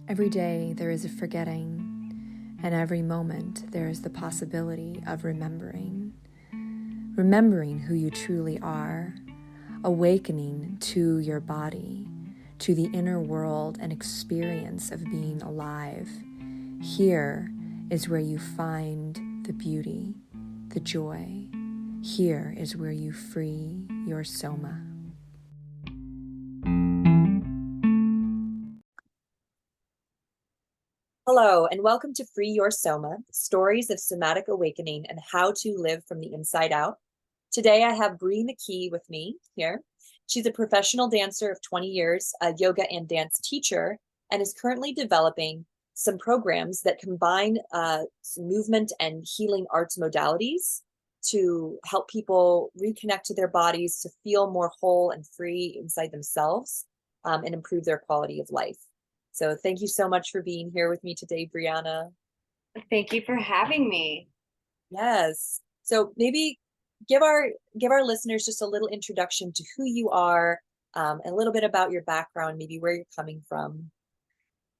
Every day there is a forgetting, and every moment there is the possibility of remembering. Remembering who you truly are, awakening to your body, to the inner world and experience of being alive. Here is where you find the beauty, the joy. Here is where you free your soma. Hello, and welcome to Free Your Soma, Stories of Somatic Awakening and How to Live from the Inside Out. Today I have Brianna McKee with me here. She's a professional dancer of 20 years, a yoga and dance teacher, and is currently developing some programs that combine some movement and healing arts modalities to help people reconnect to their bodies, to feel more whole and free inside themselves, and improve their quality of life. So thank you so much for being here with me today, Brianna. Thank you for having me. Yes. So maybe give our listeners just a little introduction to who you are, and a little bit about your background, maybe where you're coming from.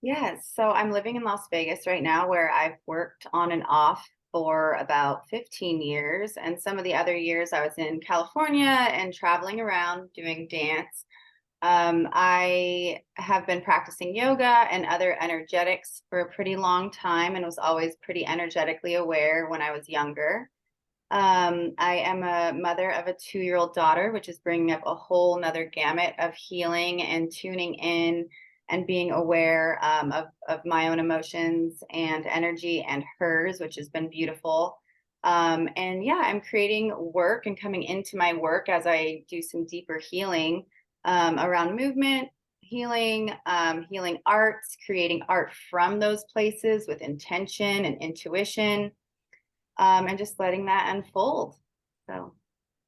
Yes, so I'm living in Las Vegas right now, where I've worked on and off for about 15 years. And some of the other years I was in California and traveling around doing dance. I have been practicing yoga and other energetics for a pretty long time and was always pretty energetically aware when I was younger. I am a mother of a 2-year-old daughter, which is bringing up a whole nother gamut of healing and tuning in and being aware of my own emotions and energy and hers, which has been beautiful. And yeah, I'm creating work and coming into my work as I do some deeper healing around movement, healing, healing arts, creating art from those places with intention and intuition, and just letting that unfold. So,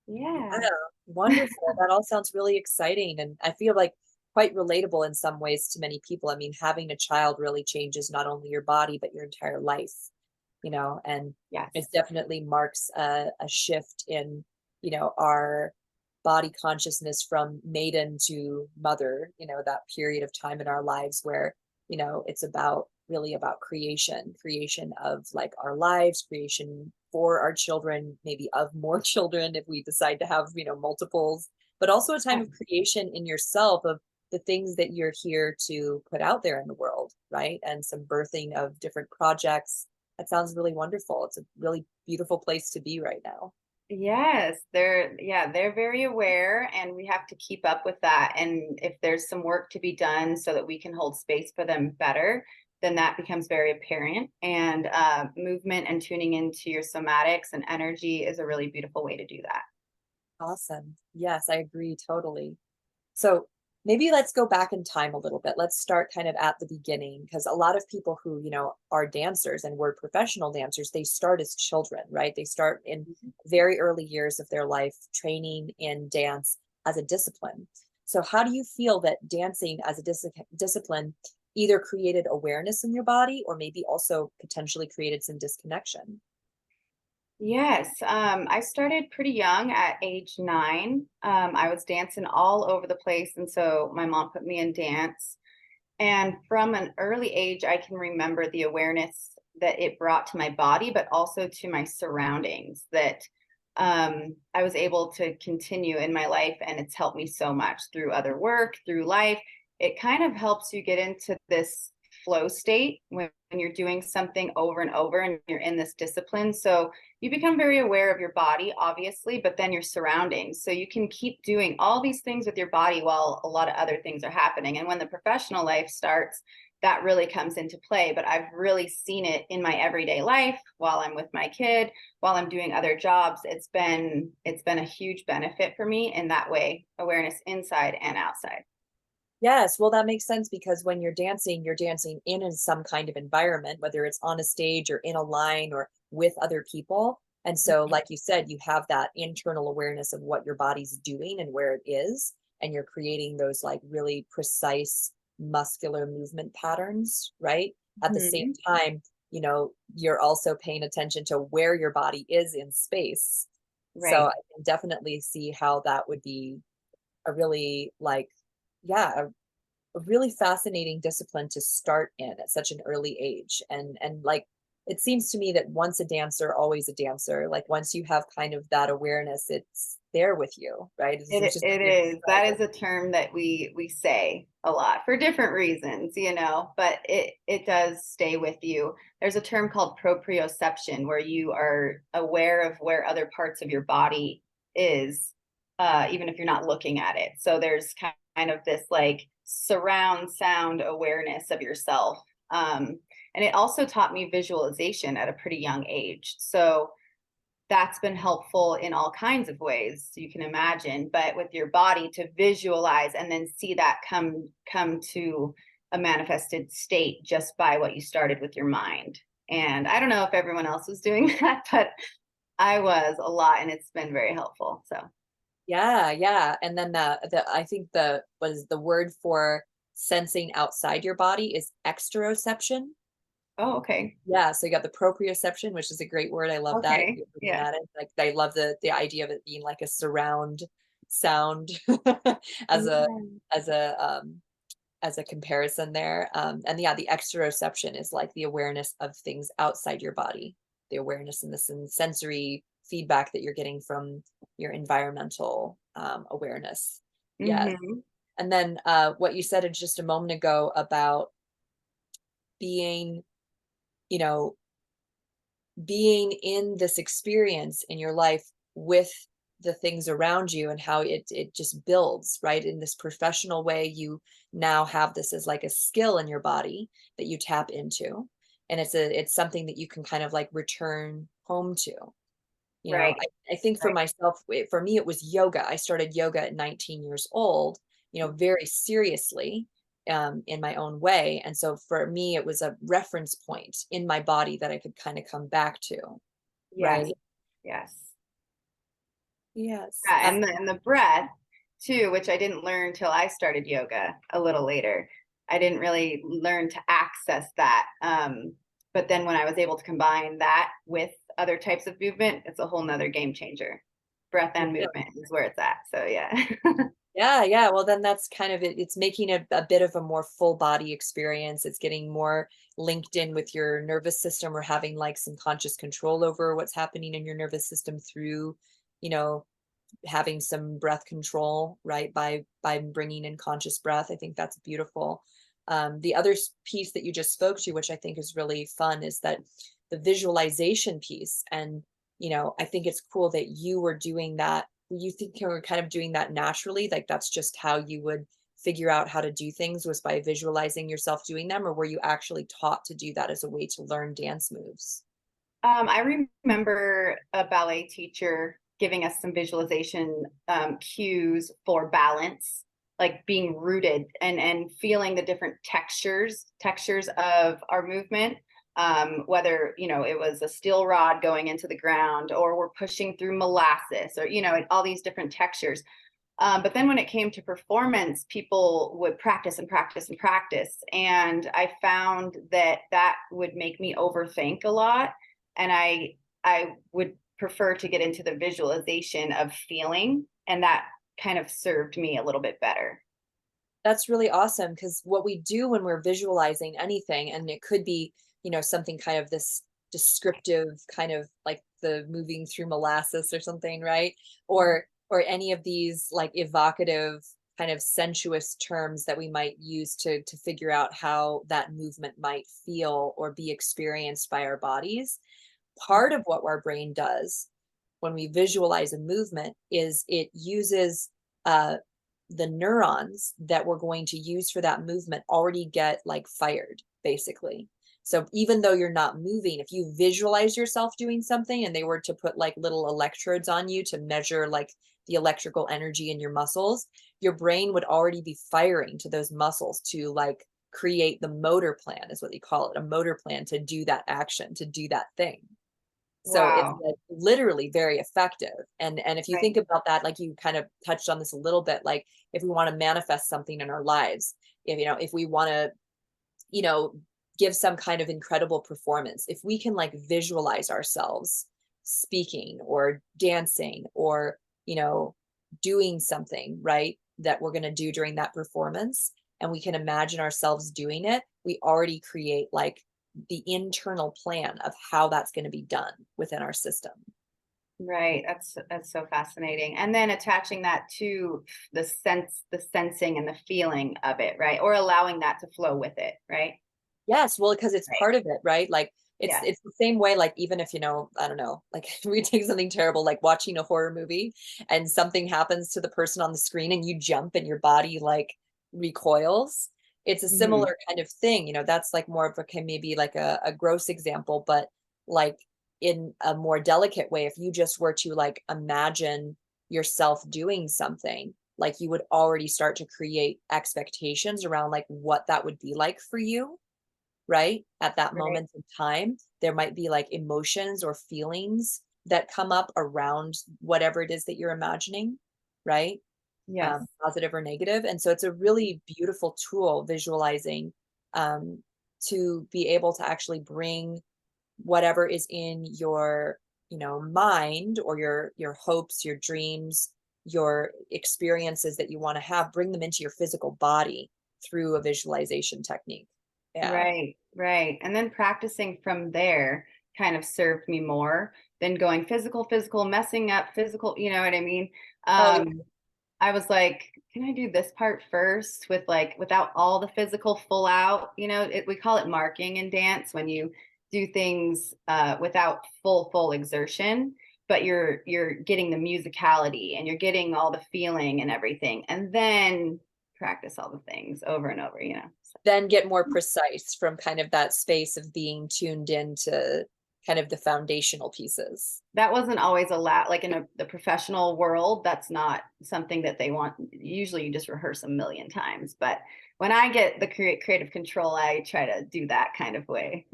yeah. Yeah, wonderful. That all sounds really exciting, and I feel like quite relatable in some ways to many people. I mean, having a child really changes not only your body, but your entire life, and Yes. it definitely marks a shift in, our body consciousness from maiden to mother, that period of time in our lives where, it's really about creation of like our lives, creation for our children, maybe of more children if we decide to have, multiples, but also a time of creation in yourself of the things that you're here to put out there in the world, right? And some birthing of different projects. That sounds really wonderful. It's a really beautiful place to be right now. Yes, they're very aware, and we have to keep up with that. And if there's some work to be done so that we can hold space for them better, then that becomes very apparent. And movement and tuning into your somatics and energy is a really beautiful way to do that. Awesome. Yes, I agree totally. So maybe let's go back in time a little bit. Let's start kind of at the beginning, because a lot of people who, are dancers and were professional dancers, they start as children, right? They start in very early years of their life training in dance as a discipline. So how do you feel that dancing as a discipline either created awareness in your body or maybe also potentially created some disconnection? Yes, I started pretty young at age 9. I was dancing all over the place, and so my mom put me in dance. And from an early age, I can remember the awareness that it brought to my body, but also to my surroundings, that I was able to continue in my life. And it's helped me so much through other work, through life. It kind of helps you get into this flow state when you're doing something over and over and you're in this discipline. So you become very aware of your body, obviously, but then your surroundings. So you can keep doing all these things with your body while a lot of other things are happening. And when the professional life starts, that really comes into play. But I've really seen it in my everyday life while I'm with my kid, while I'm doing other jobs. It's been a huge benefit for me in that way, awareness inside and outside. Yes, well, that makes sense because when you're dancing in some kind of environment, whether it's on a stage or in a line or with other people. And so, like you said, you have that internal awareness of what your body's doing and where it is. And you're creating those like really precise muscular movement patterns, right? At the same Mhm. time, you're also paying attention to where your body is in space. So Right. I can definitely see how that would be a really like, yeah, a really fascinating discipline to start in at such an early age. And like, it seems to me that once a dancer, always a dancer. Like once you have kind of that awareness, it's there with you, right? It's just It is. That is a term that we say a lot for different reasons, but it does stay with you. There's a term called proprioception where you are aware of where other parts of your body is, even if you're not looking at it. So there's kind of this like surround sound awareness of yourself. And it also taught me visualization at a pretty young age. So that's been helpful in all kinds of ways, so you can imagine, but with your body to visualize and then see that come to a manifested state just by what you started with your mind. And I don't know if everyone else was doing that, but I was a lot, and it's been very helpful. So yeah. And then the I think the word for sensing outside your body is exteroception. oh, okay. Yeah, so you got the proprioception, which is a great word. I love that. If Okay. you're looking Yeah. at it, like I love the idea of it being like a surround sound as a Yeah. as a as a comparison there. And yeah, the exteroception is like the awareness of things outside your body, the awareness and the sensory feedback that you're getting from your environmental awareness. Yes. Hmm. And then what you said just a moment ago about being, you know, being in this experience in your life with the things around you and how it just builds, right? In this professional way, you now have this as like a skill in your body that you tap into. And it's something that you can kind of like return home to. Right. I think for Right. myself, for me, it was yoga. I started yoga at 19 years old, very seriously, in my own way. And so for me, it was a reference point in my body that I could kind of come back to. Yes. Right. Yes. Yes. Yeah, and the breath too, which I didn't learn till I started yoga a little later. I didn't really learn to access that. But then when I was able to combine that with other types of movement, it's a whole nother game changer. Breath and movement is where it's at. So yeah. Yeah. Well, then that's kind of it. It's making a bit of a more full body experience. It's getting more linked in with your nervous system or having like some conscious control over what's happening in your nervous system through, you know, having some breath control, right? By bringing in conscious breath. I think that's beautiful. The other piece that you just spoke to, which I think is really fun, is that the visualization piece. And, I think it's cool that you were doing that. You think you were kind of doing that naturally, like that's just how you would figure out how to do things, was by visualizing yourself doing them, or were you actually taught to do that as a way to learn dance moves? I remember a ballet teacher giving us some visualization cues for balance, like being rooted and feeling the different textures of our movement. Whether it was a steel rod going into the ground, or we're pushing through molasses, or all these different textures. But then when it came to performance, people would practice and practice and practice. And I found that would make me overthink a lot. And I would prefer to get into the visualization of feeling. And that kind of served me a little bit better. That's really awesome, because what we do when we're visualizing anything, and it could be, something kind of this descriptive, kind of like the moving through molasses or something, right? Or any of these like evocative, kind of sensuous terms that we might use to figure out how that movement might feel or be experienced by our bodies. Part of what our brain does when we visualize a movement is it uses the neurons that we're going to use for that movement already get like fired, basically. So even though you're not moving, if you visualize yourself doing something and they were to put like little electrodes on you to measure like the electrical energy in your muscles, your brain would already be firing to those muscles to like create the motor plan, is what they call it, a motor plan to do that action, to do that thing. So it's Wow. like literally very effective. And if you Right. think about that, like you kind of touched on this a little bit, like if we want to manifest something in our lives, if we want to, you know, give some kind of incredible performance, if we can like visualize ourselves speaking or dancing or, doing something, right, that we're going to do during that performance, and we can imagine ourselves doing it, we already create like the internal plan of how that's going to be done within our system. Right. That's so fascinating. And then attaching that to the sensing and the feeling of it, right? Or allowing that to flow with it, right? Yes, well, because it's Right. part of it, right? Like Yeah. it's the same way, like even if, I don't know, like we take something terrible, like watching a horror movie and something happens to the person on the screen and you jump and your body like recoils. It's a Hmm. similar kind of thing, that's like more of a maybe like a gross example, but like in a more delicate way, if you just were to like imagine yourself doing something, like you would already start to create expectations around like what that would be like for you, right? At that Right. moment in time, there might be like emotions or feelings that come up around whatever it is that you're imagining, right? Yes. Positive or negative. And so it's a really beautiful tool, visualizing, um, to be able to actually bring whatever is in your, mind, or your hopes, your dreams, your experiences that you want to have, bring them into your physical body through a visualization technique. Yeah. Right, right. And then practicing from there kind of served me more than going physical, physical, messing up physical, you know what I mean? Oh, yeah. Um, I was like, can I do this part first with like without all the physical full out? We call it marking in dance when you do things without full exertion, but you're getting the musicality and you're getting all the feeling and everything, and then practice all the things over and over. Then get more precise from kind of that space of being tuned into kind of the foundational pieces. That wasn't always allowed, like in the professional world, that's not something that they want. Usually you just rehearse a million times, but when I get the creative control, I try to do that kind of way.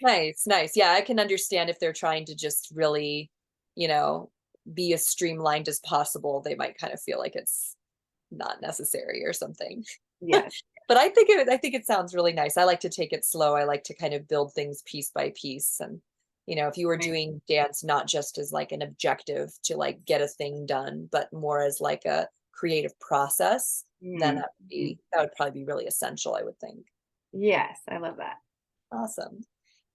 Nice, nice. Yeah, I can understand if they're trying to just really, you know, be as streamlined as possible, they might kind of feel like it's not necessary or something. Yes. But I think it sounds really nice. I like to take it slow. I like to kind of build things piece by piece. And, if you were Right. doing dance not just as like an objective to like get a thing done, but more as like a creative process, then Mm. that would probably be really essential, I would think. Yes, I love that. Awesome.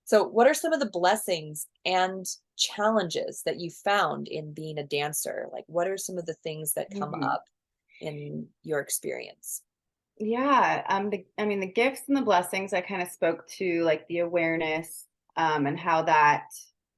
So, what are some of the blessings and challenges that you found in being a dancer? Like, what are some of the things that come Mhm. up in your experience? Yeah, I mean, the gifts and the blessings, I kind of spoke to, like the awareness, and how that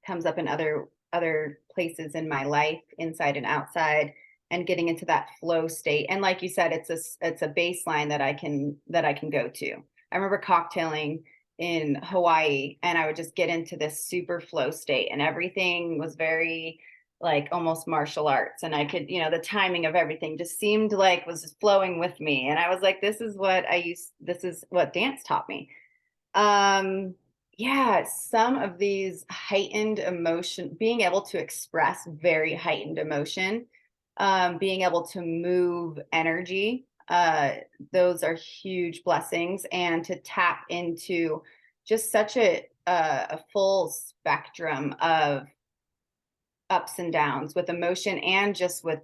comes up in other places in my life, inside and outside, and getting into that flow state. And like you said, it's a baseline that I can go to. I remember cocktailing in Hawaii, and I would just get into this super flow state, and everything was very like almost martial arts, and I could, the timing of everything just seemed like was just flowing with me, and I was like, this is what dance taught me. Yeah, some of these heightened emotion, being able to express very heightened emotion, being able to move energy, those are huge blessings, and to tap into just such a full spectrum of ups and downs with emotion and just with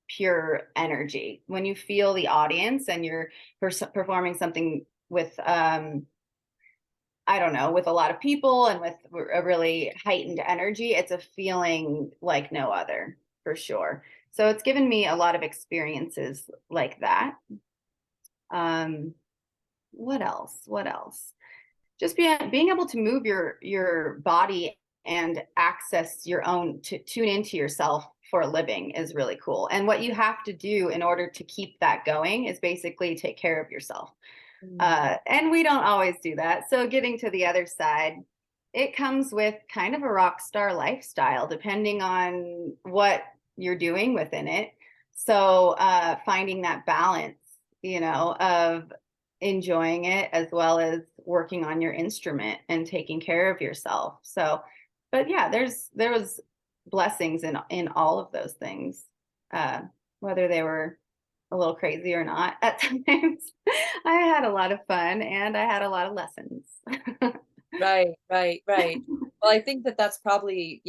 pure energy. When you feel the audience and you're performing something with, I don't know, with a lot of people and with a really heightened energy, it's a feeling like no other, for sure. So it's given me a lot of experiences like that. Um, what else? What else? Just being able to move your body and access your own, to tune into yourself for a living, is really cool. And what you have to do in order to keep that going is basically take care of yourself. Mm. And we don't always do that. So getting to the other side, it comes with kind of a rock star lifestyle, depending on what you're doing within it. So finding that balance, of enjoying it as well as working on your instrument and taking care of yourself. So, but yeah, there was blessings in all of those things, uh, whether they were a little crazy or not. At times, I had a lot of fun and I had a lot of lessons. Right, right, right. Well, I think that that's probably,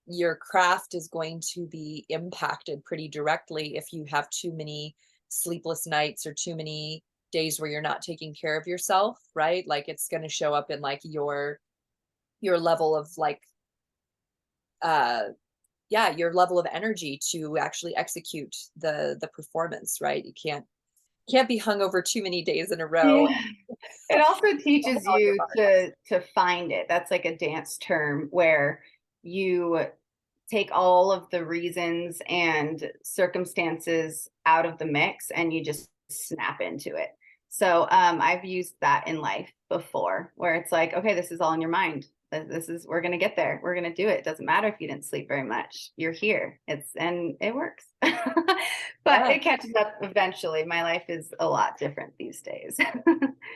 your craft is going to be impacted pretty directly if you have too many sleepless nights or too many days where you're not taking care of yourself, right? Like it's going to show up in like your level of like uh yeah, your level of energy to actually execute the performance, right? You can't be hungover too many days in a row. Yeah. It also teaches All your you marks. to find it. That's like a dance term where you take all of the reasons and circumstances out of the mix and you just snap into it. So I've used that in life before where it's like, okay, this is all in your mind. This is, we're going to get there. We're going to do it. It doesn't matter if you didn't sleep very much. You're here. And it works. But Yeah. it catches up eventually. My life is a lot different these days.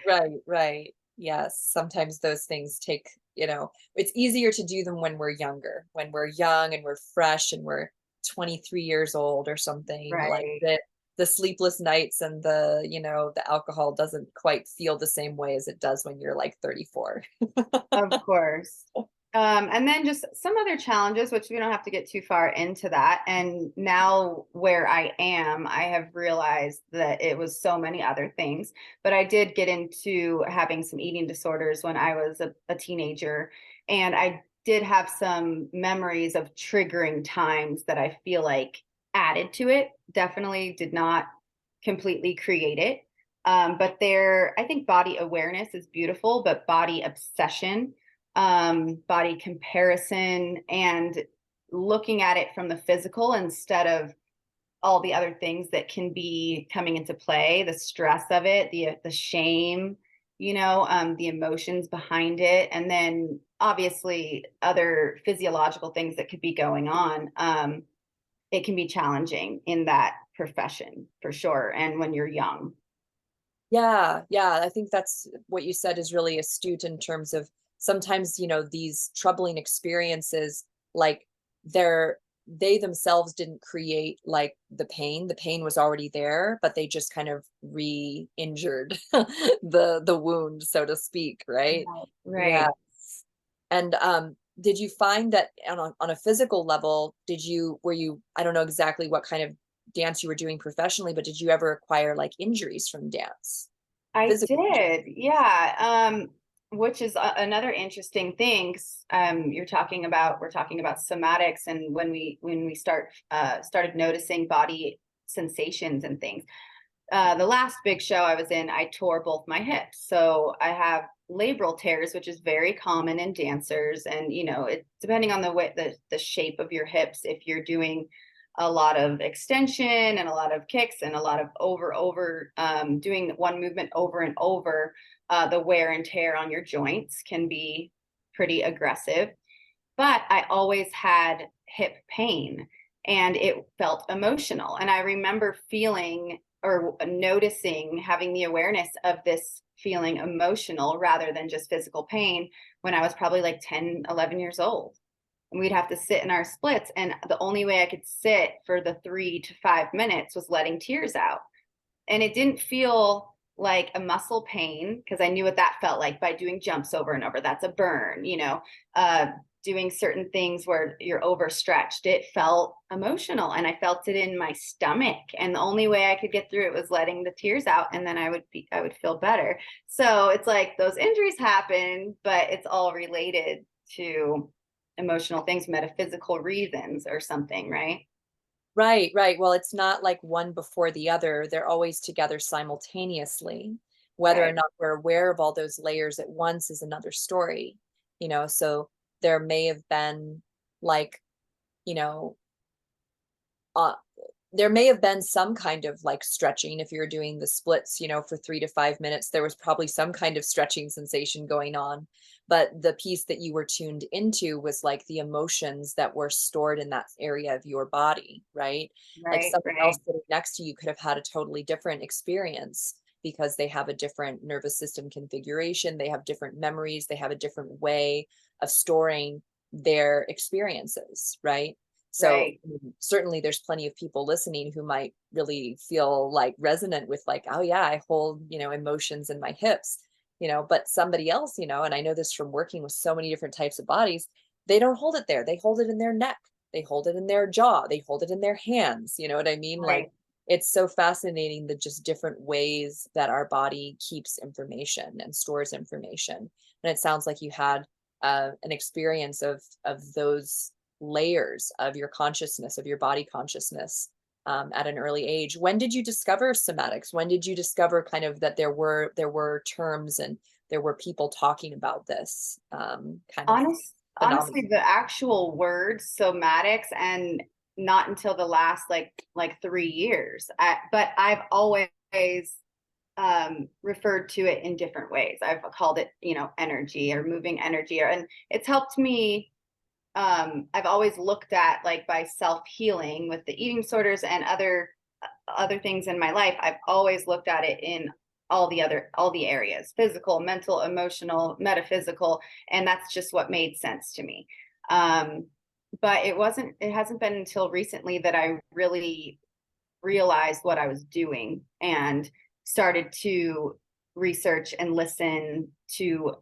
Right, right. Yes. Sometimes those things take, it's easier to do them when we're younger, when we're young and we're fresh and we're 23 years old or something like Right. that. The sleepless nights and the alcohol doesn't quite feel the same way as it does when you're like 34. Of course. And then just some other challenges, which we don't have to get too far into that. And now where I am, I have realized that it was so many other things. But I did get into having some eating disorders when I was a teenager. And I did have some memories of triggering times that I feel like added to it. Definitely did not completely create it. But I think body awareness is beautiful, but body obsession, body comparison, and looking at it from the physical instead of all the other things that can be coming into play, the stress of it, the shame, the emotions behind it, and then obviously other physiological things that could be going on. It can be challenging in that profession for sure, and when you're young. Yeah, yeah. I think that's what you said is really astute in terms of sometimes, these troubling experiences, like they themselves didn't create like the pain. The pain was already there, but they just kind of re-injured the wound, so to speak, right? Right. Yeah. Right. And did you find that on a physical level, were you, I don't know exactly what kind of dance you were doing professionally, but did you ever acquire like injuries from dance? I Physical injuries? did, yeah. Which is another interesting thing. We're talking about somatics, and when we started noticing body sensations and things. The last big show I was in, I tore both my hips, so I have labral tears, which is very common in dancers, and it depending on the way the shape of your hips, if you're doing a lot of extension and a lot of kicks and a lot of over doing one movement over and over, the wear and tear on your joints can be pretty aggressive. But I always had hip pain and it felt emotional, and I remember feeling or noticing, having the awareness of this feeling emotional rather than just physical pain when I was probably like 10, 11 years old. And we'd have to sit in our splits. And the only way I could sit for the 3 to 5 minutes was letting tears out. And it didn't feel like a muscle pain because I knew what that felt like by doing jumps over and over. That's a burn, doing certain things where you're overstretched. It felt emotional and I felt it in my stomach. And the only way I could get through it was letting the tears out. And then I would feel better. So it's like those injuries happen, but it's all related to emotional things, metaphysical reasons or something, right? Right, right. Well, it's not like one before the other. They're always together simultaneously. Whether or Right. not we're aware of all those layers at once is another story. So there may have been like, you know, uh, there may have been some kind of like stretching if you're doing the splits, for 3 to 5 minutes. There was probably some kind of stretching sensation going on. But the piece that you were tuned into was like the emotions that were stored in that area of your body, right? Like Right. someone else Right. sitting next to you could have had a totally different experience because they have a different nervous system configuration, they have different memories, they have a different way of storing their experiences, right? So Right. certainly there's plenty of people listening who might really feel like resonant with like, oh yeah, I hold, emotions in my hips, but somebody else, and I know this from working with so many different types of bodies, they don't hold it there. They hold it in their neck. They hold it in their jaw. They hold it in their hands. You know what I mean? Like Right. it's so fascinating, the just different ways that our body keeps information and stores information. And it sounds like you had an experience of those layers of your consciousness, of your body consciousness, at an early age. When did you discover somatics? When did you discover kind of that there were terms and there were people talking about this kind of Honestly, phenomenon? the actual word somatics, and not until the last like 3 years. But I've always referred to it in different ways. I've called it, energy or moving energy, and it's helped me. I've always looked at, like, by self-healing with the eating disorders and other things in my life. I've always looked at it in all the areas: physical, mental, emotional, metaphysical, and that's just what made sense to me. But it hasn't been until recently that I really realized what I was doing and started to research and listen to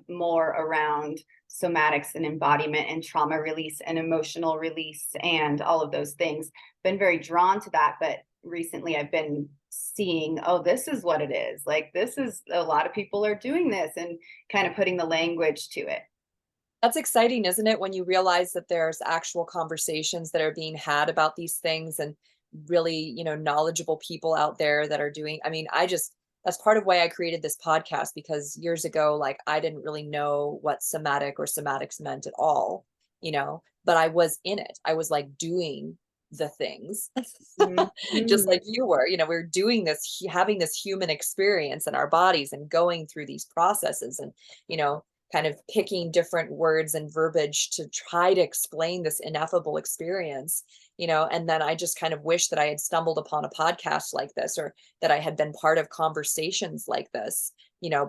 more around somatics and embodiment and trauma release and emotional release and all of those things. Been very drawn to that, but recently I've been seeing, oh, this is what it is. Like, this is, a lot of people are doing this, and kind of putting the language to it. That's exciting, isn't it? When you realize that there's actual conversations that are being had about these things, and really, knowledgeable people out there that are doing, I mean, that's part of why I created this podcast, because years ago, like, I didn't really know what somatic or somatics meant at all, but I was in it. I was like doing the things, just Mm-hmm. like you were, we were doing this, having this human experience in our bodies and going through these processes, and, you know, kind of picking different words and verbiage to try to explain this ineffable experience, and then I just kind of wish that I had stumbled upon a podcast like this, or that I had been part of conversations like this,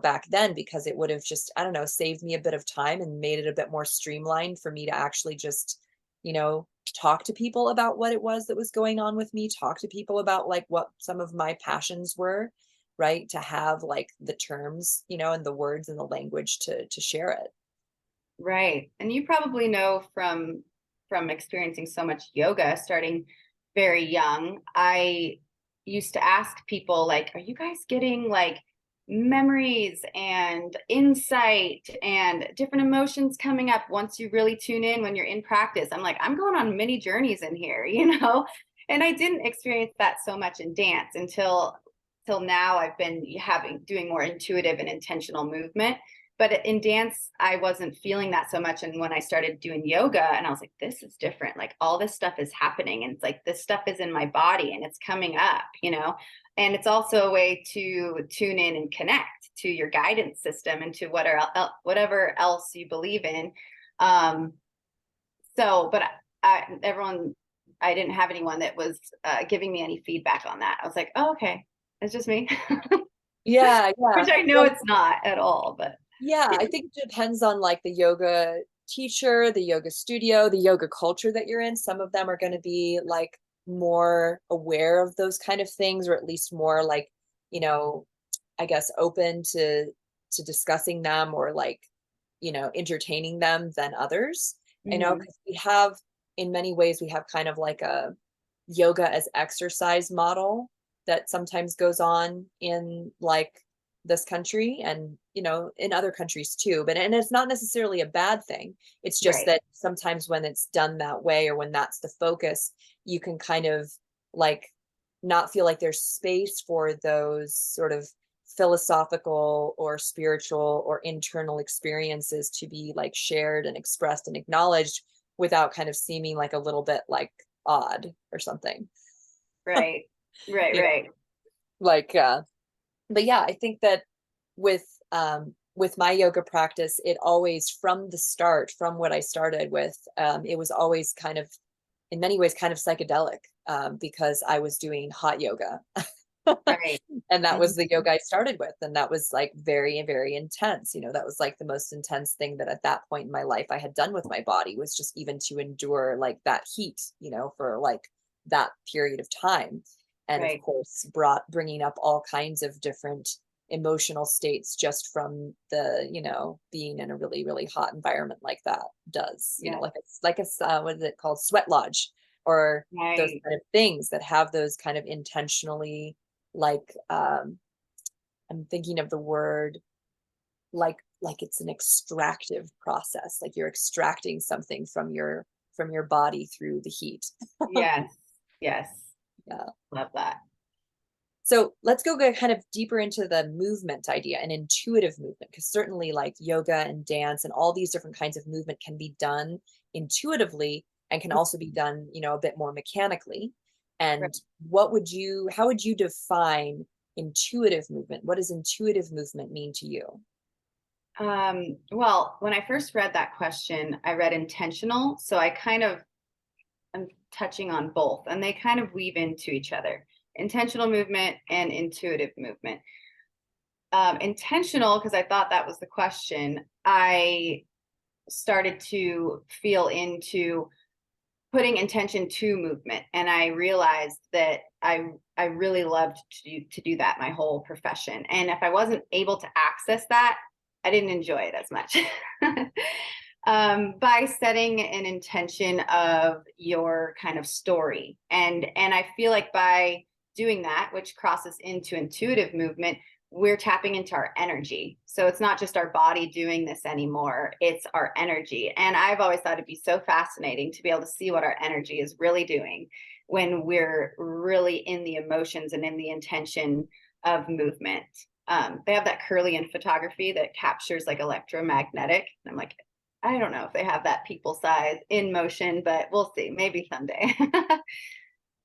back then, because it would have just, I don't know, saved me a bit of time and made it a bit more streamlined for me to actually just, you know, talk to people about what it was that was going on with me, talk to people about like what some of my passions were, right? To have like the terms, and the words and the language to share it. Right. And you probably know from experiencing so much yoga starting very young. I used to ask people, like, are you guys getting like memories and insight and different emotions coming up once you really tune in when you're in practice? I'm like, I'm going on many journeys in here, And I didn't experience that so much in dance until till now. I've been doing more intuitive and intentional movement, but in dance I wasn't feeling that so much. And when I started doing yoga, and I was like, this is different, like all this stuff is happening, and it's like this stuff is in my body and it's coming up, and it's also a way to tune in and connect to your guidance system and to whatever else you believe in. But I didn't have anyone that was giving me any feedback on that. I was like, oh, okay, it's just me. Yeah, yeah. Which I know it's not at all, but Yeah, I think it depends on like the yoga teacher, the yoga studio, the yoga culture that you're in. Some of them are going to be like more aware of those kind of things, or at least more like, I guess open to discussing them, or like, entertaining them than others. mhm, Because we have, in many ways, we have kind of like a yoga as exercise model that sometimes goes on in like this country, and in other countries too, and it's not necessarily a bad thing. It's just right. that sometimes when it's done that way, or when that's the focus, you can kind of like not feel like there's space for those sort of philosophical or spiritual or internal experiences to be like shared and expressed and acknowledged, without kind of seeming like a little bit like odd or something. Right. Right, you know right. like but yeah, I think that with with my yoga practice, it always, from the start, from what I started with, it was always kind of, in many ways, kind of psychedelic, because I was doing hot yoga. Right. And that was Mhm. the yoga I started with, and that was like very, very intense. That was like the most intense thing that at that point in my life I had done with my body, was just even to endure like that heat, for like that period of time. And of Right. course, bringing up all kinds of different emotional states just from the, being in a really, really hot environment like that does, Yeah. like it's what is it called, sweat lodge, or those Right. kind of things that have those kind of intentionally, like, I'm thinking of the word, like it's an extractive process, like you're extracting something from your body through the heat. Yes. Yes. Yeah. Love that. So let's go kind of deeper into the movement idea and intuitive movement, because certainly like yoga and dance and all these different kinds of movement can be done intuitively and can also be done, a bit more mechanically. Right. And how would you define intuitive movement? What does intuitive movement mean to you? Well, when I first read that question, I read intentional. So I kind of am touching on both, and they kind of weave into each other, intentional movement and intuitive movement. Intentional, because I thought that was the question, I started to feel into putting intention to movement, and I realized that I really loved to do that my whole profession, and if I wasn't able to access that, I didn't enjoy it as much. By setting an intention of your kind of story, and I feel like by doing that, which crosses into intuitive movement, we're tapping into our energy. So it's not just our body doing this anymore, it's our energy. And I've always thought it'd be so fascinating to be able to see what our energy is really doing when we're really in the emotions and in the intention of movement. They have that Kirlian photography that captures like electromagnetic. And I'm like, I don't know if they have that people size in motion, but we'll see, maybe someday.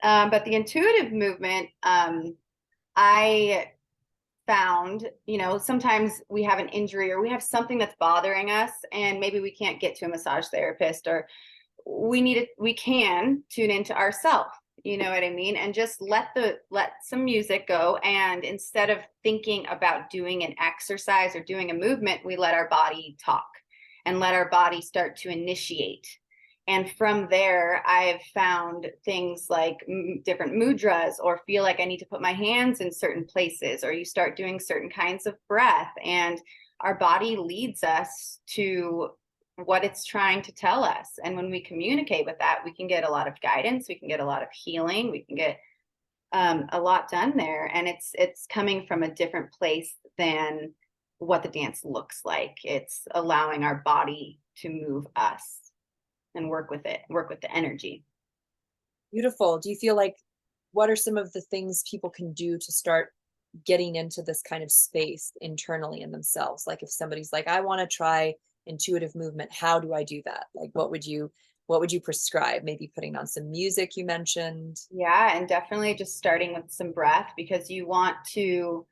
But the intuitive movement, I found, sometimes we have an injury or we have something that's bothering us, and maybe we can't get to a massage therapist, or we can tune into ourselves. You know what I mean? And just let some music go. And instead of thinking about doing an exercise or doing a movement, we let our body talk and let our body start to initiate. And from there, I've found things like different mudras, or feel like I need to put my hands in certain places, or you start doing certain kinds of breath, and our body leads us to what it's trying to tell us. And when we communicate with that, we can get a lot of guidance, we can get a lot of healing, we can get a lot done there. And it's coming from a different place than what the dance looks like. It's allowing our body to move us and work with the energy. Beautiful. Do you feel like, what are some of the things people can do to start getting into this kind of space internally in themselves? Like if somebody's like, I want to try intuitive movement, how do I do that? Like what would you prescribe? Maybe putting on some music, you mentioned. Yeah, and definitely just starting with some breath, because you want to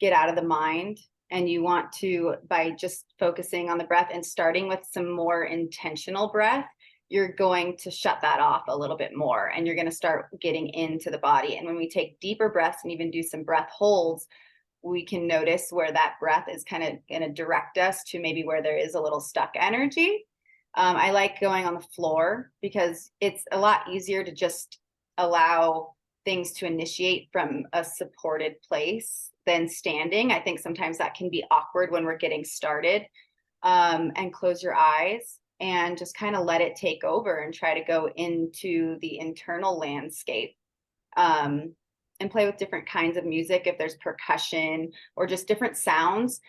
get out of the mind, and you want to, by just focusing on the breath and starting with some more intentional breath, you're going to shut that off a little bit more, and you're going to start getting into the body. And when we take deeper breaths and even do some breath holds, we can notice where that breath is kind of going to direct us to maybe where there is a little stuck energy. I like going on the floor because it's a lot easier to just allow things to initiate from a supported place than standing. I think sometimes that can be awkward when we're getting started. And close your eyes and just kind of let it take over and try to go into the internal landscape. And play with different kinds of music if there's percussion or just different sounds.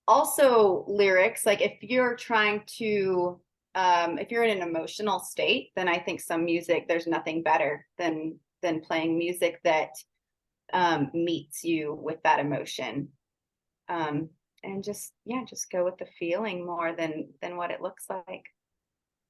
Also lyrics, like if you're trying to if you're in an emotional state, then I think some music, there's nothing better than playing music that meets you with that emotion. And just go with the feeling more than what it looks like.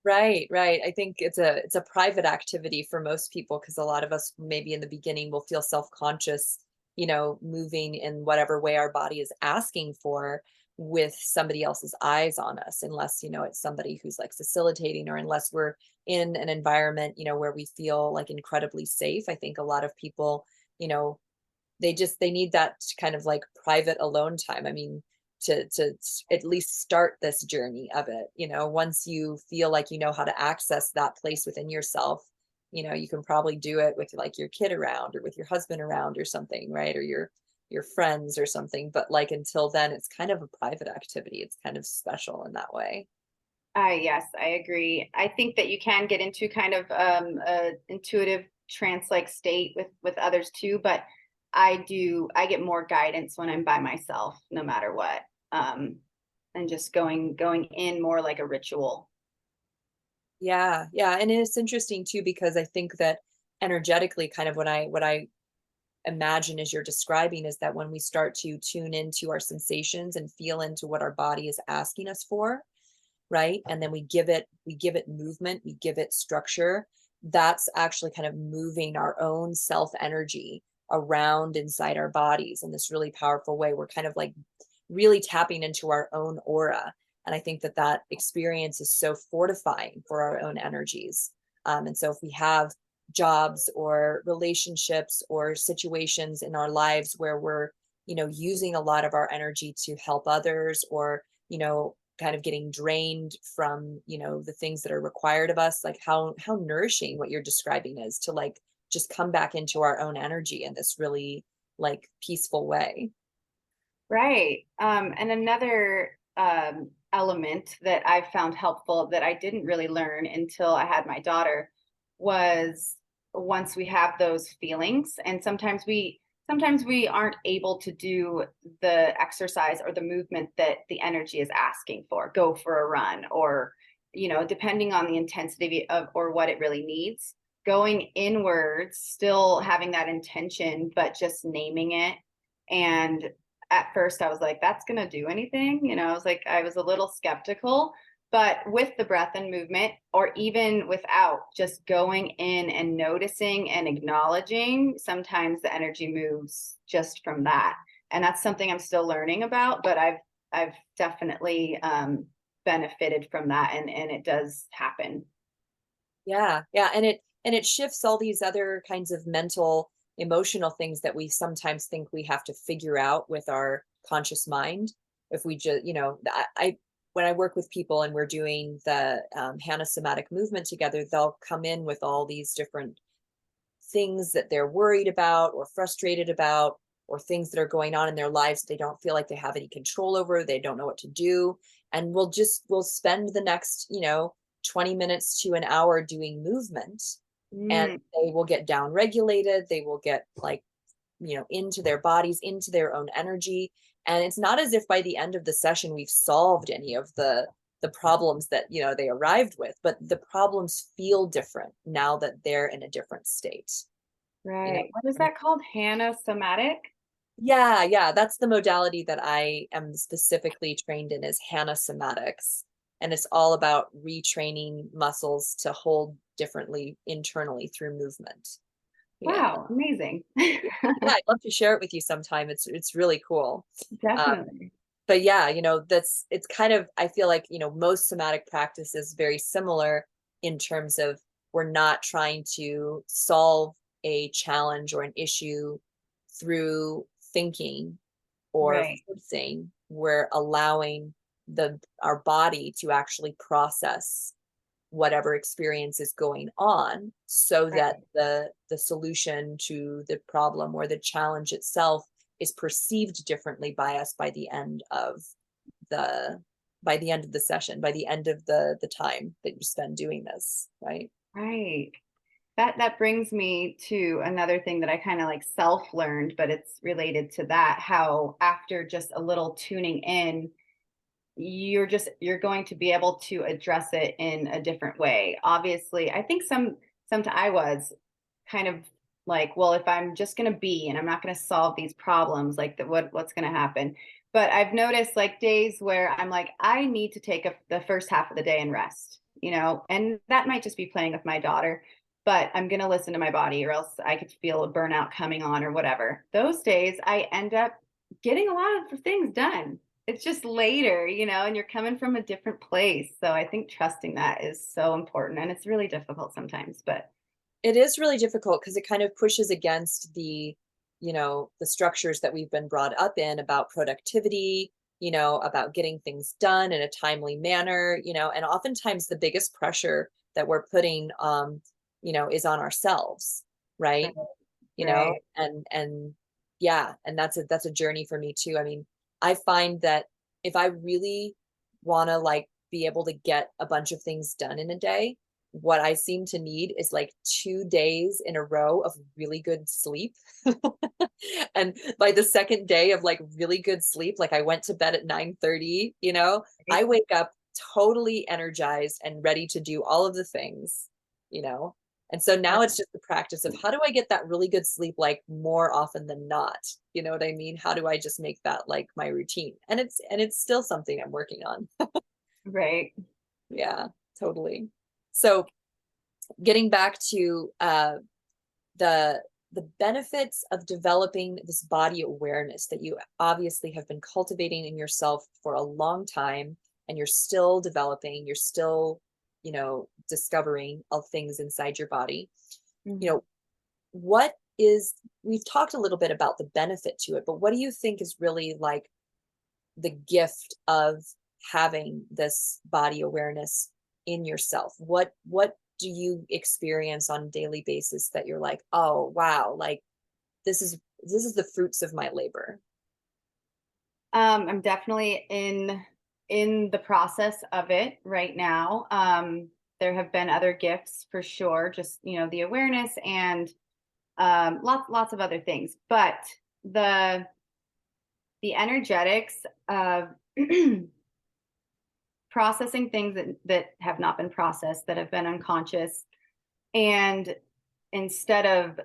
Right, right. I think it's a private activity for most people, because a lot of us maybe in the beginning will feel self-conscious, moving in whatever way our body is asking for, with somebody else's eyes on us, unless, it's somebody who's like facilitating, or unless we're in an environment, where we feel like incredibly safe. I think a lot of people, they need that kind of like private alone time. I mean, to at least start this journey of it, once you feel like you know how to access that place within yourself, you can probably do it with like your kid around, or with your husband around or something, right? Or your friends or something. But like until then, it's kind of a private activity. It's kind of special in that way. Yes, I agree. I think that you can get into kind of a intuitive trance-like state with others too, but I get more guidance when I'm by myself, no matter what. Um, and just going in more like a ritual. Yeah, yeah. And it's interesting too, because I think that energetically, kind of what I imagine as you're describing is that when we start to tune into our sensations and feel into what our body is asking us for, right? And then we give it movement, we give it structure. That's actually kind of moving our own self energy around inside our bodies in this really powerful way. We're kind of like really tapping into our own aura. And I think that that experience is so fortifying for our own energies. And so if we have jobs or relationships or situations in our lives where we're, using a lot of our energy to help others, or, kind of getting drained from, the things that are required of us, like how nourishing what you're describing is, to like just come back into our own energy in this really like peaceful way. Right. And another element that I found helpful that I didn't really learn until I had my daughter was once we have those feelings, and sometimes we aren't able to do the exercise or the movement that the energy is asking for. Go for a run, or depending on the intensity of or what it really needs. Going inwards, still having that intention, but just naming it. And at first I was like, that's going to do anything. I was a little skeptical, but with the breath and movement, or even without, just going in and noticing and acknowledging, sometimes the energy moves just from that. And that's something I'm still learning about, but I've definitely benefited from that, and it does happen. Yeah, yeah, and it shifts all these other kinds of mental, emotional things that we sometimes think we have to figure out with our conscious mind. If we just, I when I work with people and we're doing the Hannah somatic movement together, they'll come in with all these different things that they're worried about or frustrated about, or things that are going on in their lives they don't feel like they have any control over, they don't know what to do. And we'll spend the next 20 minutes to an hour doing movement, and Mm, they will get down regulated, they will get like into their bodies, into their own energy. And it's not as if by the end of the session we've solved any of the problems that they arrived with, but the problems feel different now that they're in a different state. you know right. What is that called? Hannah somatic? yeah, yeah, that's the modality that I am specifically trained in, is Hannah somatics. And it's all about retraining muscles to hold differently internally through movement. Yeah, Wow, amazing. yeah, I'd love to share it with you sometime. It's really cool. um, Definitely. but yeah, it's kind of, I feel like most somatic practice is very similar, in terms of we're not trying to solve a challenge or an issue through thinking or Right. forcing. We're allowing our body to actually process whatever experience is going on, so that Right. the solution to the problem or the challenge itself is perceived differently by us the by the end of the session, by the end of the time that you spend doing this, right? Right. That brings me to another thing that I kind of like self-learned, but it's related to that, how after just a little tuning in, you're going to be able to address it in a different way. Obviously, I think some I was kind of like, well, if I'm just going to be and I'm not going to solve these problems, like what's going to happen? But I've noticed like days where I'm like, I need to take the first half of the day and rest, and that might just be playing with my daughter, but I'm going to listen to my body, or else I could feel a burnout coming on or whatever. Those days I end up getting a lot of things done. It's just later, and you're coming from a different place. So I think trusting that is so important, and it's really difficult sometimes, but It is really difficult because it kind of pushes against the structures that we've been brought up in about productivity, about getting things done in a timely manner, and oftentimes the biggest pressure that we're putting, is on ourselves, right. right? Right. And yeah, and that's a journey for me too. I mean, I find that if I really want to like be able to get a bunch of things done in a day. What I seem to need is like 2 days in a row of really good sleep. And by the second day of like really good sleep, like I went to bed at 9:30, I wake up totally energized and ready to do all of the things, you know. And so now it's just the practice of how do I get that really good sleep like more often than not? You know what I mean? How do I just make that like my routine? And it's still something I'm working on. Right. Yeah, totally. So getting back to the the benefits of developing this body awareness that you obviously have been cultivating in yourself for a long time, and you're still developing, you're still, discovering of things inside your body. Mhm. What is, we've talked a little bit about the benefit to it, but what do you think is really like the gift of having this body awareness in yourself? What do you experience on a daily basis that you're like, oh wow, like this is the fruits of my labor? I'm definitely in the process of it right now. There have been other gifts for sure, just the awareness and lots of other things. But the the energetics of processing things that have not been processed, that have been unconscious, and instead of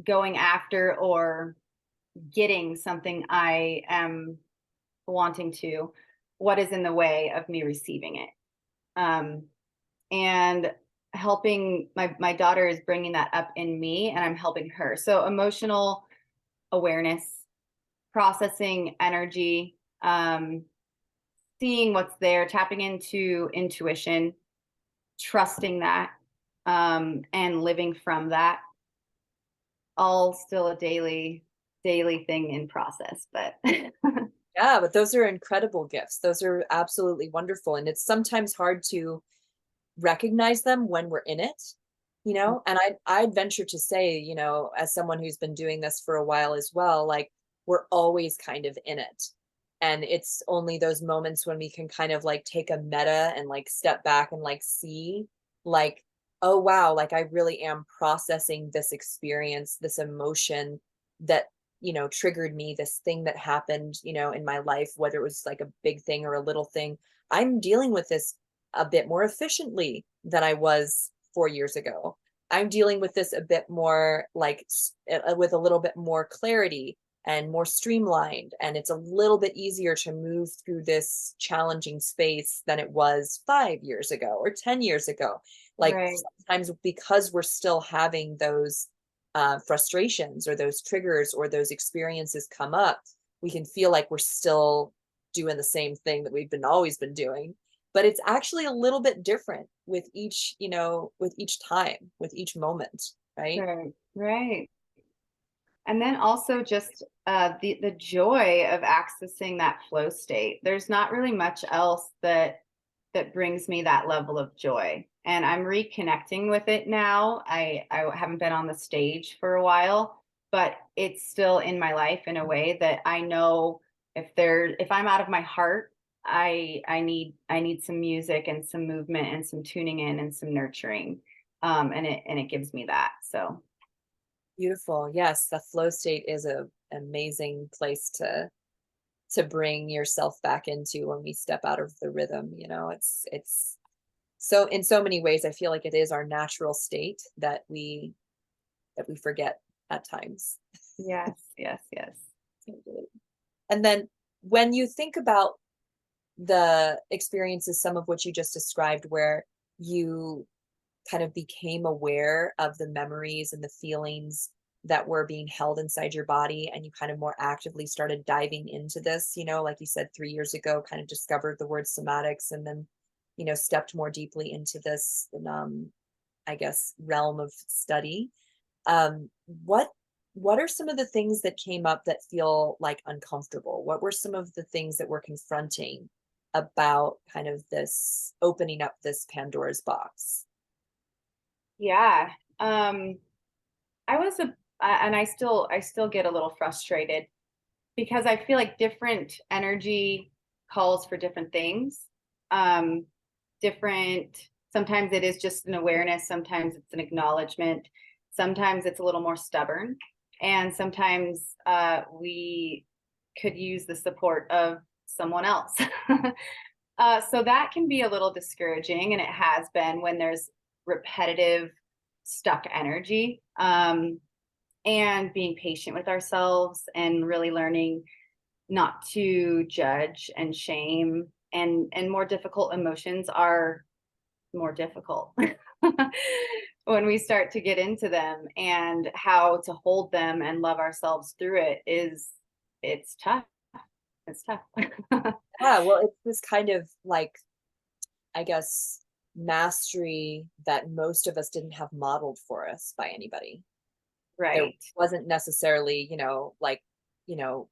going after or getting something I am wanting to, what is in the way of me receiving it? And helping my daughter is bringing that up in me, and I'm helping her. So emotional awareness, processing energy, seeing what's there, tapping into intuition, trusting that, and living from that. All still a daily thing in process, but Yeah, but those are incredible gifts. Those are absolutely wonderful. And it's sometimes hard to recognize them when we're in it, and I'd venture to say, as someone who's been doing this for a while as well, like we're always kind of in it. And it's only those moments when we can kind of like take a meta and like step back and like see, like, oh wow, like I really am processing this experience, this emotion that, triggered me, this thing that happened, in my life, whether it was like a big thing or a little thing. I'm dealing with this a bit more efficiently than I was 4 years ago. I'm dealing with this a bit more like with a little bit more clarity and more streamlined. And it's a little bit easier to move through this challenging space than it was 5 years ago or 10 years ago. Like right, sometimes because we're still having those frustrations or those triggers or those experiences come up, we can feel like we're still doing the same thing that we've been always been doing, but it's actually a little bit different with each, with each time, with each moment, right? right, right. And then also just the joy of accessing that flow state. There's not really much else that brings me that level of joy, and I'm reconnecting with it now. I haven't been on the stage for a while, but it's still in my life in a way that I know if I'm out of my heart, I need some music and some movement and some tuning in and some nurturing, and it gives me that. So Beautiful. Yes, the flow state is a amazing place to bring yourself back into when we step out of the rhythm. It's so in so many ways I feel like it is our natural state that we forget at times. yes, yes, yes. And then when you think about the experiences, some of which you just described, where you kind of became aware of the memories and the feelings that were being held inside your body, and you kind of more actively started diving into this, like you said, 3 years ago, kind of discovered the word somatics, and then, stepped more deeply into this, I guess, realm of study. Um, what what are some of the things that came up that feel like uncomfortable? What were some of the things that were confronting about kind of this opening up this Pandora's box? Yeah. I was and I still get a little frustrated because I feel like different energy calls for different things. Um, different, sometimes it is just an awareness, sometimes it's an acknowledgement, sometimes it's a little more stubborn, and sometimes we could use the support of someone else. So that can be a little discouraging, and it has been when there's repetitive stuck energy, and being patient with ourselves and really learning not to judge and shame, and more difficult emotions are more difficult when we start to get into them, and how to hold them and love ourselves through it's tough. It's tough. Yeah, well, it's this kind of like, I guess, mastery that most of us didn't have modeled for us by anybody. There Right. wasn't necessarily, like, you know,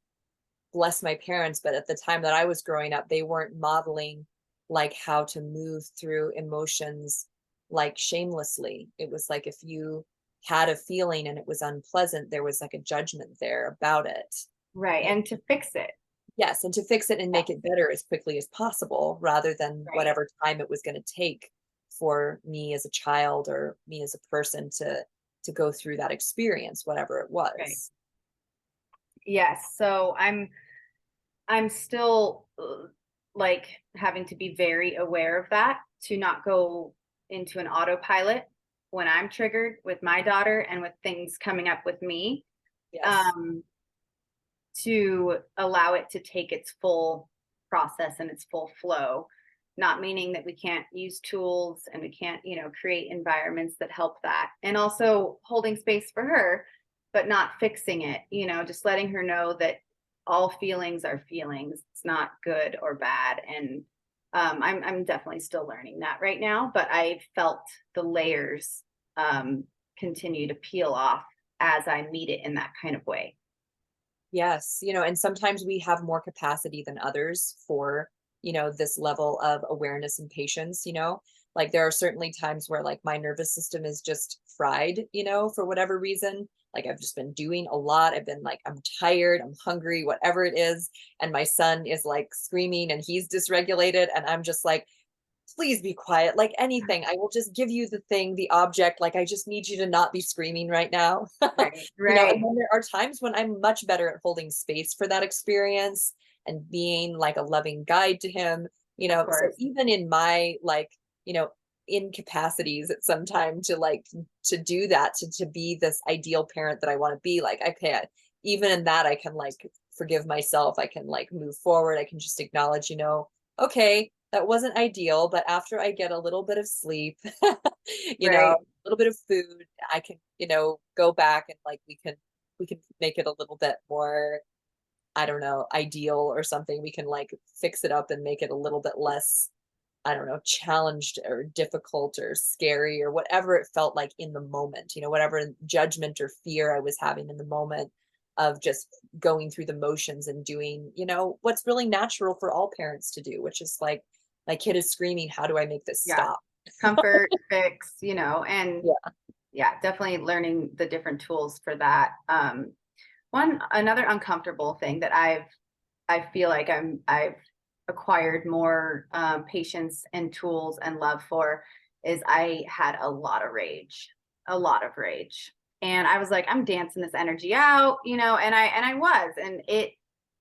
bless my parents, but at the time that I was growing up, they weren't modeling like how to move through emotions like shamelessly. It was like if you had a feeling and it was unpleasant, there was like a judgment there about it. Right. And to fix it. Yes, and to fix it and make it better as quickly as possible rather than Right. whatever time it was going to take for me as a child or me as a person to go through that experience, whatever it Right. was. Yes. So I'm still like having to be very aware of that, to not go into an autopilot when I'm triggered with my daughter and with things coming up with me. Yes. Um, to allow it to take its full process and its full flow, not meaning that we can't use tools and we can't, create environments that help that. And also holding space for her, but not fixing it, just letting her know that all feelings are feelings. It's not good or bad. And I'm definitely still learning that right now, but I felt the layers continue to peel off as I meet it in that kind of way. Yes, and sometimes we have more capacity than others for, this level of awareness and patience, like there are certainly times where like my nervous system is just fried, for whatever reason. Like I've just been doing a lot. I've been like, I'm tired, I'm hungry, whatever it is. And my son is like screaming and he's dysregulated. And I'm just like, please be quiet, like anything. I will just give you the thing, the object. Like, I just need you to not be screaming right now. Right. And Right. then there are times when I'm much better at holding space for that experience and being like a loving guide to him, Of So course. even in my like, incapacities at some time to like, to do that, to be this ideal parent that I want to be, like, okay, even in that, I can like forgive myself. I can like move forward. I can just acknowledge, okay, that wasn't ideal, but after I get a little bit of sleep, a Right. little bit of food, I can, go back and like we can make it a little bit more, I don't know, ideal or something. We can like fix it up and make it a little bit less, I don't know, challenged or difficult or scary or whatever it felt like in the moment, whatever judgment or fear I was having in the moment of just going through the motions and doing, what's really natural for all parents to do, which is like, my kid is screaming, how do I make this Yeah. stop? Comfort, fix, and Yeah. yeah, definitely learning the different tools for that. Another uncomfortable thing that I feel like I've acquired more patience and tools and love for is I had a lot of rage, a lot of rage. And I was like, I'm dancing this energy out, and I was, and it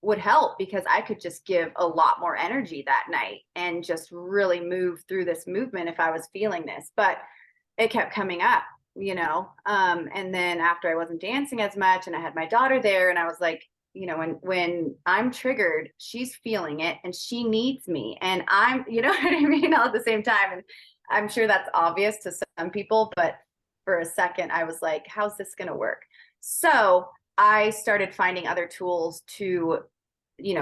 would help because I could just give a lot more energy that night and just really move through this movement if I was feeling this. But it kept coming up, and then after I wasn't dancing as much and I had my daughter there, and I was like, when I'm triggered, she's feeling it and she needs me, and I'm, you know what I mean, all at the same time. And I'm sure that's obvious to some people, but for a second I was like, how's this going to work? So I started finding other tools to,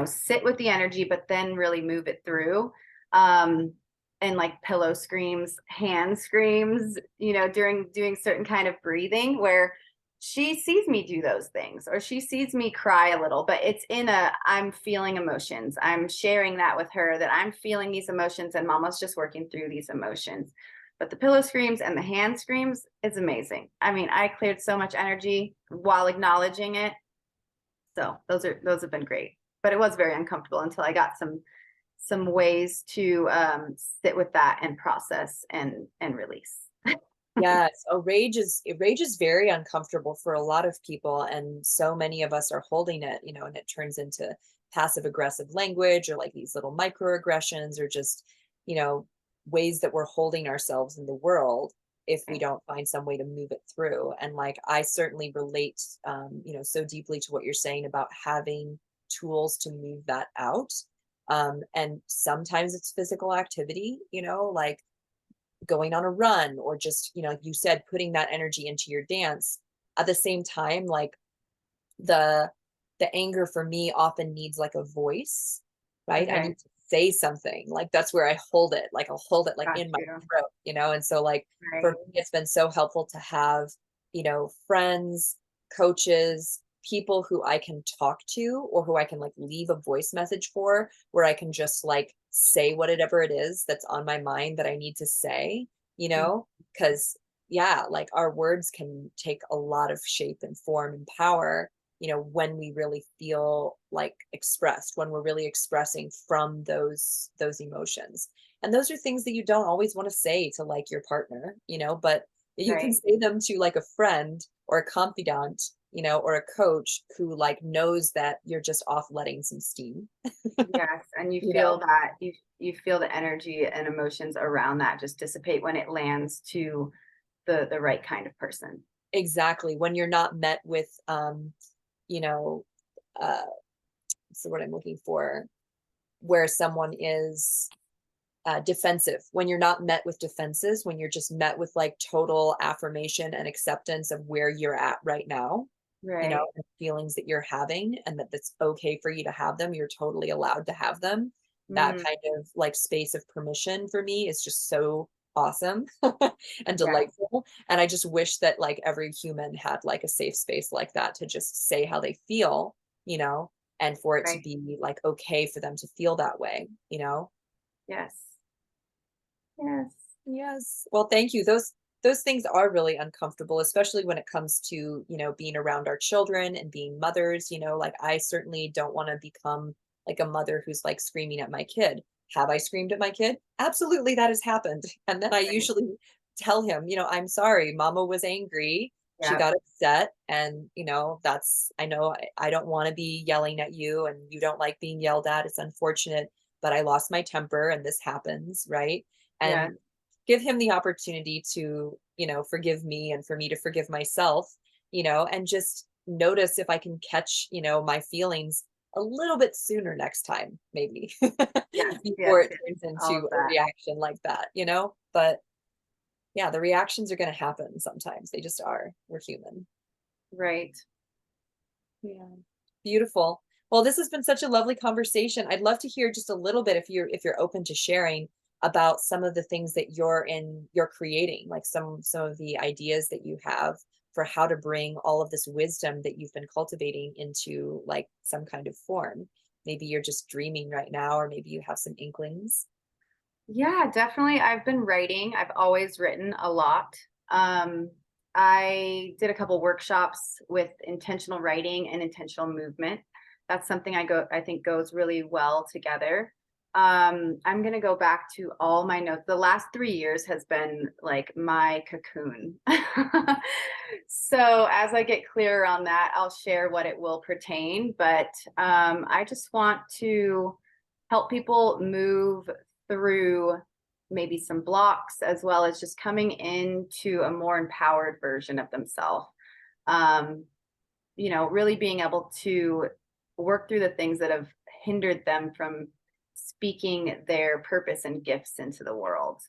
sit with the energy but then really move it through. And like pillow screams, hand screams, during doing certain kind of breathing, where she sees me do those things or she sees me cry a little, but it's I'm feeling emotions. I'm sharing that with her, that I'm feeling these emotions and mama's just working through these emotions. But the pillow screams and the hand screams is amazing. I mean, I cleared so much energy while acknowledging it. So those have been great, but it was very uncomfortable until I got some ways to sit with that and process and release. Yes. Rage is very uncomfortable for a lot of people. And so many of us are holding it, and it turns into passive aggressive language or like these little microaggressions or just, you know, ways that we're holding ourselves in the world if we don't find some way to move it through. And like, I certainly relate, so deeply to what you're saying about having tools to move that out. And sometimes it's physical activity, like going on a run or just, like you said, putting that energy into your dance. At the same time, like the anger for me often needs like a voice, right? I Okay. need to say something. Like that's where I hold it. Like I'll hold it like Got in my you. throat. And so like for Right. me, it's been so helpful to have, friends, coaches, people who I can talk to or who I can like leave a voice message for, where I can just like say whatever it is that's on my mind that I need to say, Mm. because yeah, like our words can take a lot of shape and form and power, when we really feel like expressed, when we're really expressing from those emotions. And those are things that you don't always want to say to like your partner, but you can Right. say them to like a friend or a confidant, or a coach who like knows that you're just off letting some steam. Yes, and you you know feel that you feel the energy and emotions around that just dissipate when it lands to the right kind of person. exactly, when you're not met with you know uh what's the word I'm looking for, where someone is defensive, when you're not met with defenses, when you're just met with like total affirmation and acceptance of where you're at right now, Right. the feelings that you're having and that it's okay for you to have them. You're totally allowed to have them. That Mm, kind of like space of permission for me is just so awesome and yeah. delightful. And I just wish that like every human had like a safe space like that to just say how they feel, and for it to Right. be like okay for them to feel that way. Yes. Yes. Yes. Well, thank you. Those things are really uncomfortable, especially when it comes to, being around our children and being mothers, like I certainly don't want to become like a mother who's like screaming at my kid. Have I screamed at my kid? Absolutely, that has happened. And then I Right. usually tell him, I'm sorry, mama was angry. She Yeah. got upset. And, I know I don't want to be yelling at you and you don't like being yelled at. It's unfortunate, but I lost my temper and this happens. Right. Yeah. And give him the opportunity to, forgive me and for me to forgive myself, and just notice if I can catch, my feelings a little bit sooner next time, maybe Yes. Yes. before it Yes. turns All into of a that. reaction like that. But yeah, the reactions are going to happen sometimes. They just are. We're human. Right. Yeah. Beautiful. Well, this has been such a lovely conversation. I'd love to hear just a little bit if you're open to sharing about some of the things that you're creating, like some of the ideas that you have for how to bring all of this wisdom that you've been cultivating into like some kind of form. Maybe you're just dreaming right now, or maybe you have some inklings. Yeah, definitely. I've been writing. I've always written a lot. Um, I did a couple workshops with intentional writing and intentional movement. That's something I think goes really well together. I'm gonna go back to all my notes. The last 3 years has been like my cocoon. So as I get clearer on that, I'll share what it will pertain. But I just want to help people move through maybe some blocks as well as just coming into a more empowered version of themselves. Um, really being able to work through the things that have hindered them from speaking their purpose and gifts into the world.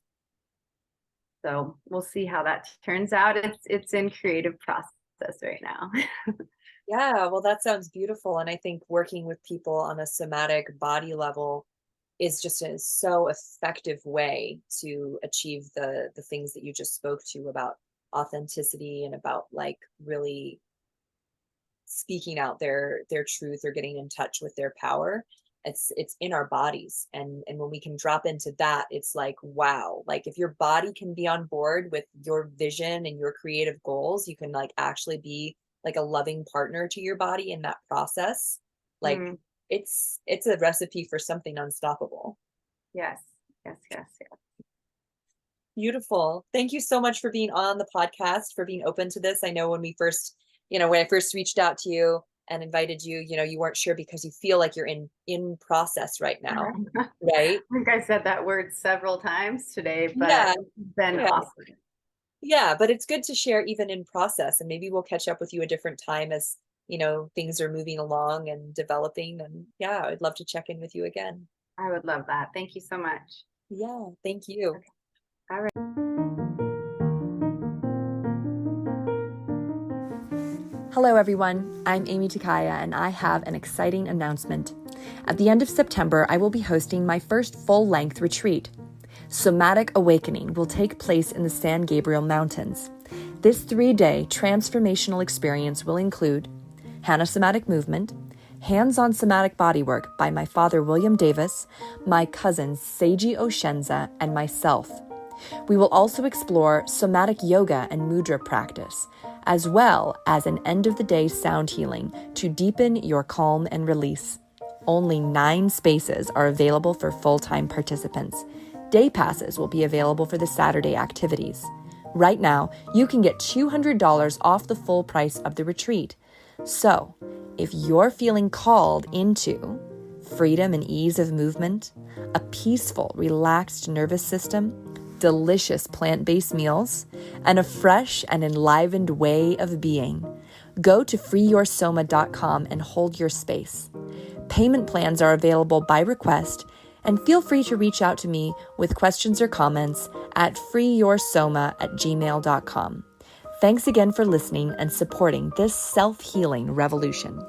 So we'll see how that turns out. It's in creative process right now. Yeah, well, that sounds beautiful. And I think working with people on a somatic body level is just a so effective way to achieve the things that you just spoke to about authenticity and about like really speaking out their truth or getting in touch with their power. It's in our bodies, and when we can drop into that, it's like wow, like if your body can be on board with your vision and your creative goals, you can like actually be like a loving partner to your body in that process. Like Mm, it's a recipe for something unstoppable. Yes. Yes. Yes. Yes. Beautiful. Thank you so much for being on the podcast, for being open to this. I know when I first reached out to you and invited you, you weren't sure because you feel like you're in process right now, right? I think I said that word several times today, but Yeah. it's been Yeah. awesome. Yeah, but it's good to share even in process, and maybe we'll catch up with you a different time as, things are moving along and developing. And yeah, I'd love to check in with you again. I would love that. Thank you so much. Yeah, thank you. Okay. All right. Hello, everyone. I'm Amy Takaya, and I have an exciting announcement. At the end of September, I will be hosting my first full-length retreat. Somatic Awakening will take place in the San Gabriel Mountains. This 3-day transformational experience will include Hana Somatic Movement, hands-on somatic bodywork by my father, William Davis, my cousins, Seiji Oshenza, and myself. We will also explore somatic yoga and mudra practice, as well as an end-of-the-day sound healing to deepen your calm and release. Only 9 spaces are available for full-time participants. Day passes will be available for the Saturday activities. Right now, you can get $200 off the full price of the retreat. So, if you're feeling called into freedom and ease of movement, a peaceful, relaxed nervous system, delicious plant-based meals, and a fresh and enlivened way of being, go to freeyoursoma.com and hold your space. Payment plans are available by request, and feel free to reach out to me with questions or comments at freeyoursoma@gmail.com. Thanks again for listening and supporting this self-healing revolution.